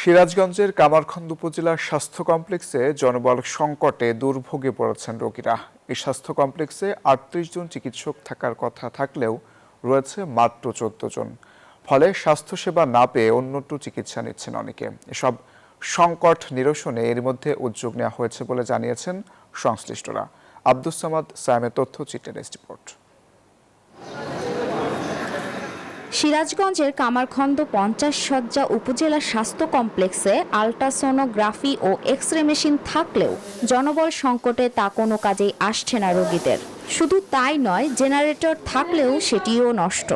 সিরাজগঞ্জের কামারখন্দ উপজেলার স্বাস্থ্য কমপ্লেক্সে জনবল সংকটে দুর্ভোগে পড়েছেন রোগীরা। এই স্বাস্থ্য কমপ্লেক্সে ৩৮ জন চিকিৎসক থাকার কথা থাকলেও রয়েছে মাত্র ১৪ জন। ফলে স্বাস্থ্যসেবা না পেয়ে অন্যত্র চিকিৎসা নিচ্ছেন অনেকে। এসব সংকট নিরসনে এর মধ্যে উদ্যোগ নেওয়া হয়েছে বলে জানিয়েছেন সংশ্লিষ্টরা। আব্দুস সামাদ সায়েমের তথ্যচিত্রের রিপোর্ট। সিরাজগঞ্জের কামারখন্দ ৫০ শয্যা উপজেলা স্বাস্থ্য কমপ্লেক্সে আল্ট্রাসোনোগ্রাফি ও এক্স-রে মেশিন থাকলেও জনবল সংকটে তা কোনো কাজেই আসছে না রোগীদের। শুধু তাই নয়, জেনারেটর থাকলেও সেটিও নষ্ট।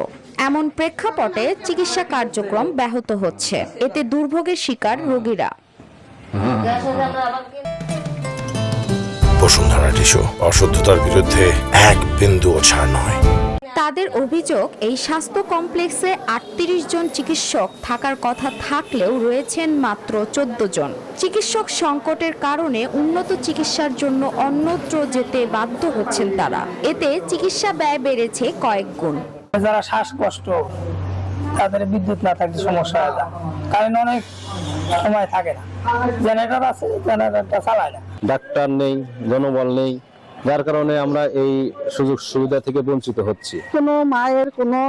এমন প্রেক্ষাপটে চিকিৎসা কার্যক্রম ব্যাহত হচ্ছে। এতে দুর্ভোগের শিকার রোগীরা। বসুন্ধরা টিস্যু অশুদ্ধতার বিরুদ্ধে এক বিন্দুও ছাড় নয়। তাদের অভিযোগ, এই স্বাস্থ্য কমপ্লেক্সে ৩৮ জন চিকিৎসক থাকার কথা থাকলেও রয়েছেন মাত্র ১৪ জন। চিকিৎসক সংকটের কারণে উন্নত চিকিৎসার জন্য অন্যত্র যেতে বাধ্য হচ্ছেন তারা। এতে চিকিৎসা ব্যয় বেড়েছে কয়েক গুণ। যারা শ্বাসকষ্ট, তাদের বিদ্যুৎ না থাকলে সমস্যা হয় না, কারণ অনেক সময় থাকে না। জেনারেটর আছে, জেনারেটরটা চালায় না। ডাক্তার নেই, জনবল নেই, যার কারণে আমরা এই সুযোগ সুবিধা থেকে বঞ্চিত হচ্ছি। কোনো মায়ের কোনো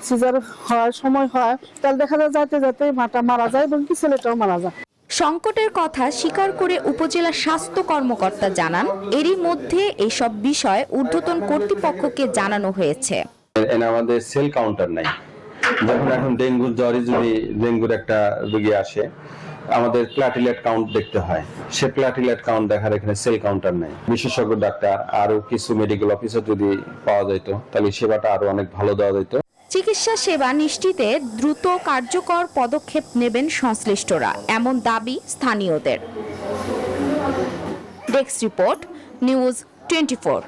সিজার হয় সময় হয়, তাহলে দেখা যায় যাতে যাতে মাটা মারা যায় এবং কি ছেলেটাও মারা যায়। সংকটের কথা স্বীকার করে উপজেলা স্বাস্থ্য কর্মকর্তা জানান, এরই মধ্যে এইসব বিষয় ঊর্ধ্বতন কর্তৃপক্ষকে জানানো হয়েছে। আমাদের সেল কাউন্টার নাই। যখন এখন ডেঙ্গুর জ্বরে যদি ডেঙ্গুর একটা রোগী আসে, আমাদের প্লাটিলেট কাউন্ট দেখতে হয়। সে প্লাটিলেট কাউন্ট দেখার এখানে সেল কাউন্টার নেই। বিশেষজ্ঞ ডাক্তার আরো কিছু মেডিকেল অফিসার যদি পাওয়া যেত, তাহলে সেবাটা আরো অনেক ভালো দেওয়া যেত। চিকিৎসা সেবা নিশ্চিতে দ্রুত কার্যকর পদক্ষেপ নেবেন সংশ্লিষ্টরা, এমন দাবি স্থানীয়দের। Desk report, news 24।